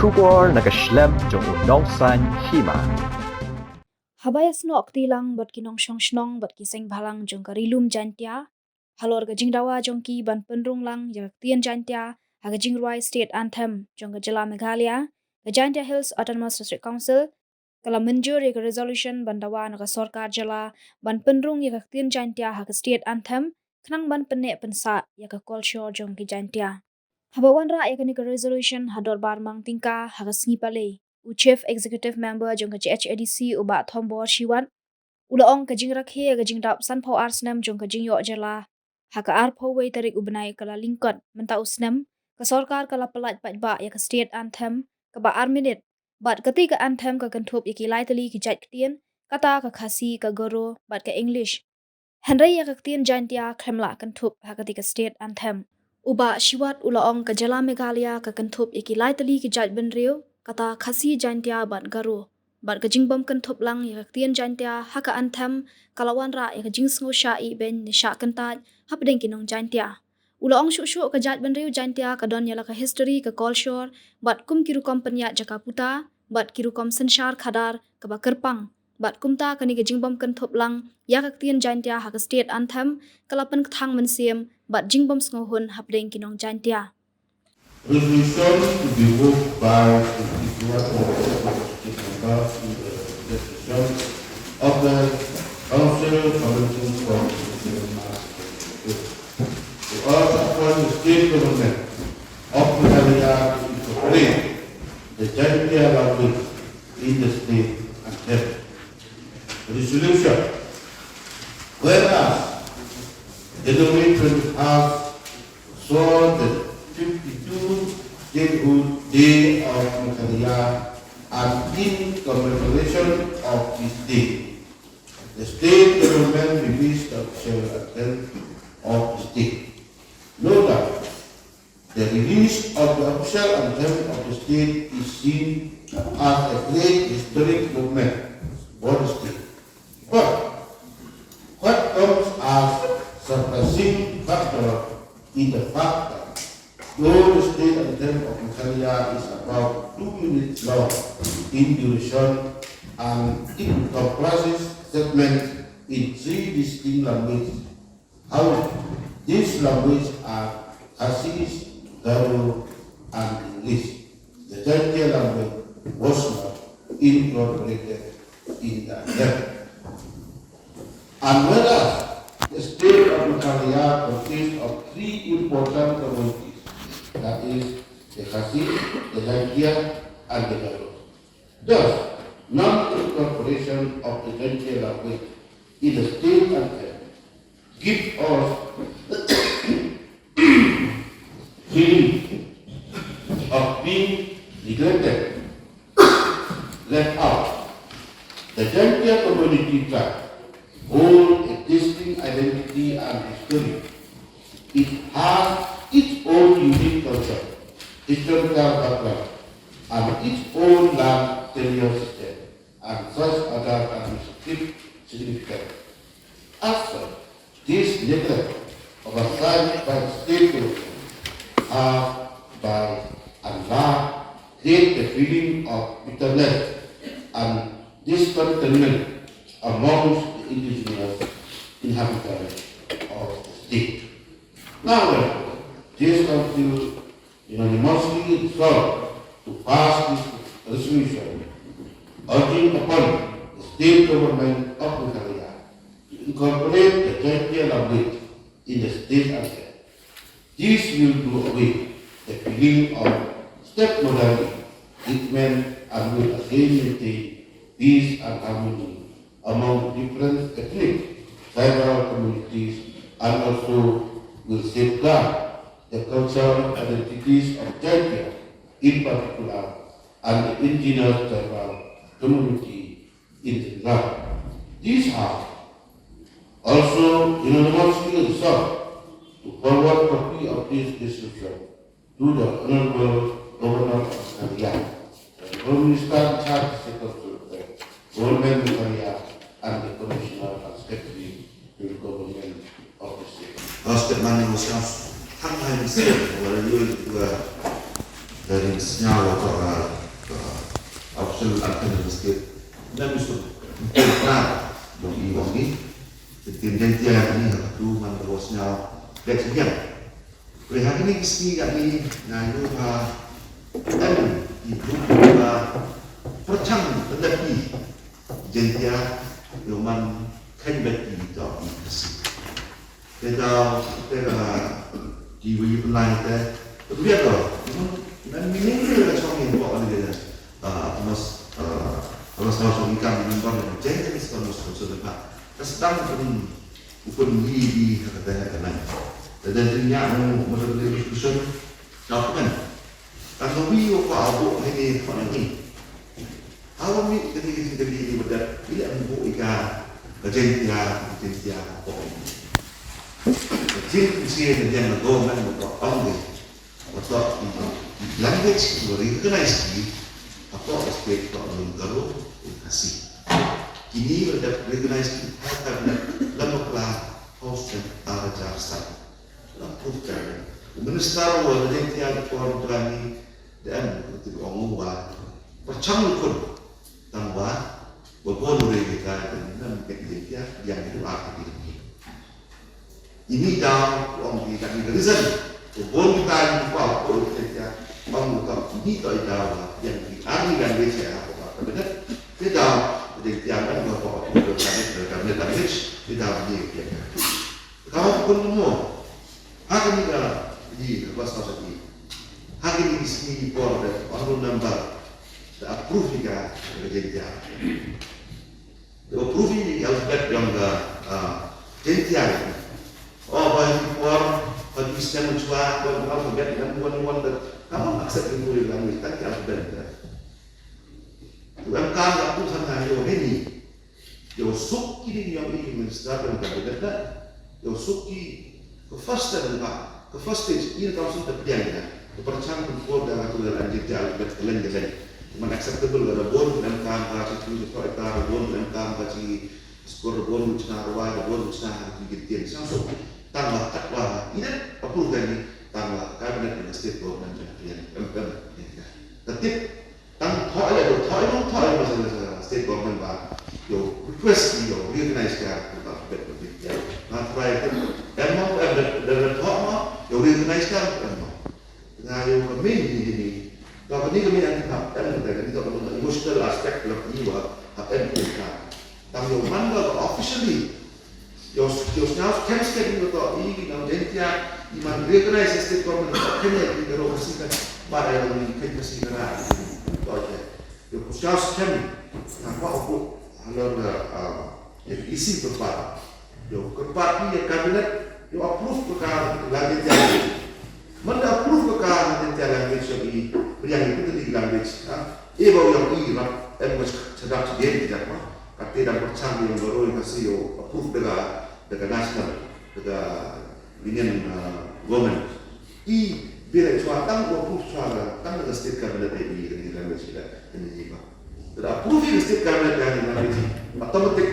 Shubor nakaslem jong nongsan Hima. Habayas no tilang bot kinong snong bot kiseng balang jong karilum Jaiñtia. Halor ga Dawa jong ki ban Pynrung lang ya Ktien Jaiñtia haga Ruai State Anthem jong Jylla Meghalaya. The Jaiñtia Hills Autonomous District Council kala Mynjur ya resolution ban Dawa naga Sorkar Jylla ban Pynrung ya Ktien Jaiñtia haga State Anthem knang ban penne pensa ya culture jong ki Jaiñtia. Habawan ra ya ka resolution hador bar mang tingka haga snipale. Chief Executive Member jong Jhadc uba Thombor Shiwan ulaong kajing rakhe kajing dap sanpho arsnam jong kajing yo Jylla haka arpho wei tarik ubnai kala lingkot menta usnam ka Sorkar kala pelat ba ya ka State Anthem ka ba minute bat ketika Anthem ka kentup ya ki laitali ki Jhadc Ktien kata ka khasi ka goro bat ka English Henry ya ka Ktien Jaiñtia klemla kentup haka tika State Anthem uba Shiwat ulaong ka Jylla Meghalaya ka kentup ya ki laitali ki Jhadc benriu kata khasi Jaiñtia bat garo bat kajingbom kentup lang ya Ktien Jaiñtia haka Anthem kalawan ra ya kajing sngo sha I ben ni sha kentat hapdeng kinong Jaiñtia ulaong shu ka Jhadc benriu Jaiñtia ka don yala ka history ka culture bat kum kiru kompanya jaka puta bat kiru kom senshar khadar ka ba kerpang bat kumta kani kajingbom kentup lang ya Ktien Jaiñtia haka State Anthem kalapan kthang mensiem bat jingbom sngo hun hapdeng kinong Jaiñtia. Resolution to be moved by the individual members in the decision of the Council Committee for to urge upon the state government of Meghalaya to incorporate the Jaiñtia language in the state Anthem. Resolution. Whereas the domain has saw the 52 statehood day of Meghalaya and in commemoration of this day, the state government released the official anthem of the state. No doubt, the release of the official anthem of the state is seen as a great historic movement for the state. But what comes as surprising factor in the fact that though the state anthem of Meghalaya is about 2 minutes long in duration and it comprises segments in 3 distinct languages. However, these languages are Khasi, Garo, and English. The Jaiñtia language was not incorporated in the anthem. And whereas the state of Meghalaya consists of 3 important communities, that is, the Khasi, the Jaiñtia, and the Garo. Thus, non-incorporation of the Jaiñtia language in the state anthem gives us feeling of being neglected, left out. The Jaiñtia community tribe hold a distinct identity and history. It has its own unique culture, historical background, and its own land tenure system, and such other administrative significance. As such, this neglect oversight by the state government have by and large create a feeling of bitterness and discontentment amongst the indigenous inhabitants of the state. Now, this council unanimously resolved to pass this resolution, urging upon the state government of Meghalaya to incorporate the Jaiñtia language in the state anthem. This will do away the feeling of step-motherly treatment and will again maintain peace and harmony among different ethnic tribal communities, and also will safeguard the cultural identities of Jaiñtia in particular and the indigenous tribal community in the land. These have also unanimously resolved to forward copy of this resolution to the Honorable Governor of Meghalaya, the Home Minister in charge of the Government of Meghalaya, and the Commissioner and Secretary to the Government of the state. Lorsque Mademoiselle Anthem, voilà, dari senyawa option Anthem state dan bisa benar bagi wangi Ktien Jaiñtia ni tu man terusnya Ktien oleh hari ini kisi kami ngayu ibu percang tetapi Jaiñtia yoman kan beti do kisi kita jiwa lain tu dia tu dan minimnya macam ni buat orang dia mas sama ikan memang Jaiñtia ni sekarang sudah tak sedang pun di kata kan dan dunia menurut exclusion lakukan kalau bio ko abu ini orang ini awam ni ketika ini berdat tidak membuat ikan Jaiñtia apa kecil usia dan lagoman untuk orang atau language recognize apa aspek orang baru kasih kini berdat recognize karena lembaga host dan arajar satu lakukan minister wa Jaiñtia ko berani dan ketika orang buat percang pun tambah berbolu kita dengan Jaiñtia yang itu arti ini dah orang kita ni reason berbolu kita buat Jaiñtia orang bukan ini tak Dawa yang diari dan baca apa benar tidak Jaiñtia kan buat kerana damage tidak dia kalau pun semua hari ini di bahasa Saudi hari ini sini por orang number approve juga Jaiñtia approve ini alfabet yang Jaiñtia bagi por bagi sistem mencuba alfabet dan buat kamu accept itu dalam kita alfabet tuan kan aku sana ini yo suki ni yang ini minister dan kabinet yo suki ke first stage ini kalau sudah berjalan kepercayaan pun dah aku dalam Jaiñtia alfabet man acceptable ada bon dan kan itu itu eta bon dan kan bagi skor bon cina rawa bon cina Ktien sampai tambah takwa ini apa gani tambah kabinet dan state government Ktien tapi tang thoi masalah state government ba yo request yo recognize ka alphabet ya na try itu emang ada thoi yo recognize ka na yo main ini kalau ni kami yang kita dan kita kalau emotional aspect lebih buat apa yang kita tapi yang mana officially yang sekarang kan itu ini kalau Jaiñtia iman recognize state government kena kita rasa kan pada yang kita kasih kerana itu aja yang sekarang kan apa aku halal isi berpat yang berpat ni kabinet yang approve perkara lagi jadi mana approve perkara Jaiñtia language yang itu tadi language baru yang ini lah sedang dia tidak kata dan percang yang baru yang kasih approve dengan national dengan union government bila suatang approve suara tang dengan state cabinet ini dengan language ini juga tidak approve dengan state cabinet dengan language otomatik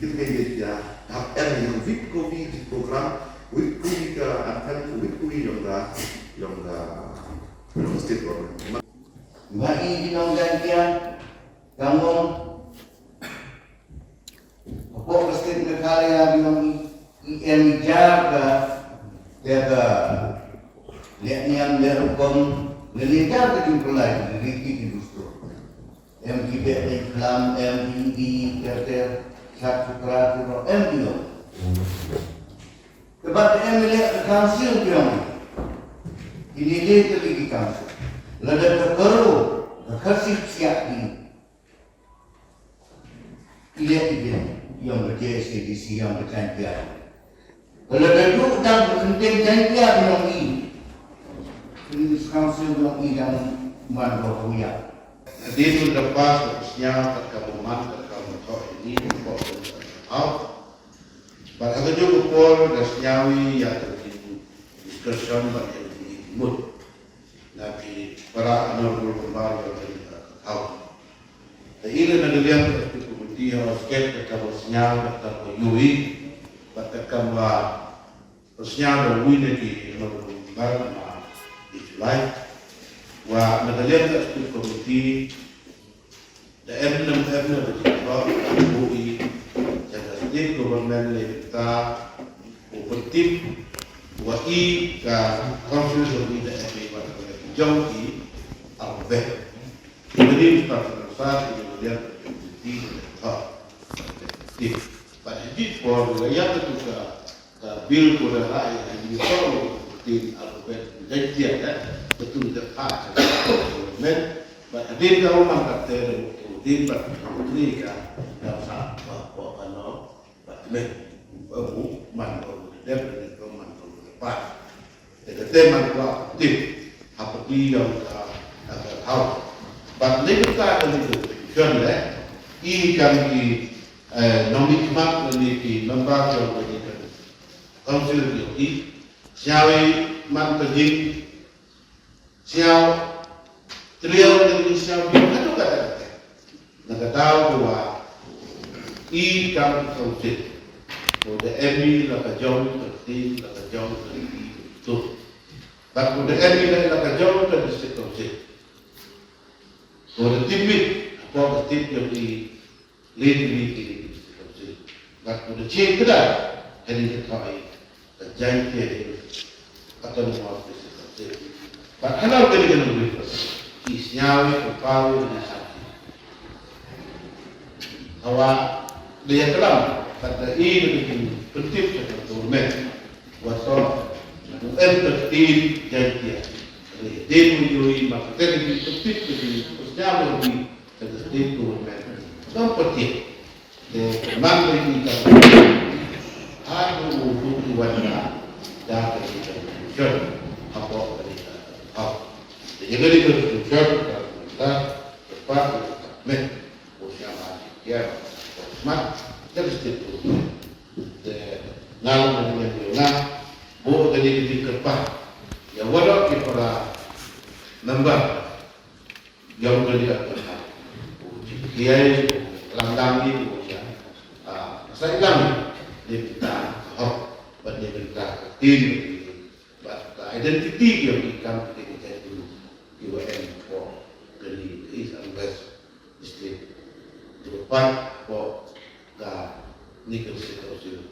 kita dia yang VIP program VIP ke Anthem VIP yang state government Mai dinong Jaiñtia kamu apa state negara yang dinong jaga jaga lihat yang berhukum nelijar kejumlah dari industri MGB Islam MGB Kerter Sorkar MGB sebab melihat kansil yang ini dia lagi kansil lada terkeru kasih siap ini lihat dia yang berJSDC yang berjanjian lada duduk dan berkenting janjian yang ini kansil yang ini yang mandor huya dia itu lepas terusnya terkabuman ini kok out pada juga pun dasnyawi yang terjadi discussion bagi mood tapi para honorable member yang tahu. Ini negara itu kemudian sket kalau senyap atau UI, pada kalau senyap UI di honorable member di Jylla, wa nagalian sa school committee the M bui jaga state government kita upertip wa i ka council of the FA wa jauh i alfabet jadi starting start nagalian committee but it for wilayah itu ke bil kuda rai yang itu di alfabet Jaiñtia kan betul tepat men but adin kau mangkat din but menteri kan dapat apa ano but men baru man dan man tepat jadi teman gua tip apa dia yang agak tahu but ni kita kan itu kan i kan di nomik mak ni lembaga yang berikan council di siawi man terjing siaw trio dari siaw itu kata nak tahu bahwa i kam council the emi la kajong terti la kajong terti tu tak the emi la kajong terti council the timit apa tip yang di lead council but the chain kada jadi kai Jaiñtia atau mau council but kalau kita kena beri isnyawi kepawi dan sakit awak dia kelam kata ini bikin penting sekali turmen wasol entertain Jaiñtia dia menjui makanya ini penting jadi isnyawi di entertain turmen dan penting memang ini kita ada untuk wanita dan kita apa kita jadi kita tepat men usaha ya mat terus itu ngalam dengan Jylla bo jadi dikepas ya walau kita member yang kerja dia landang ini usia saya lama dia kita pada kita tim identity yang kita UN for the East and West State. The part for the Nickel State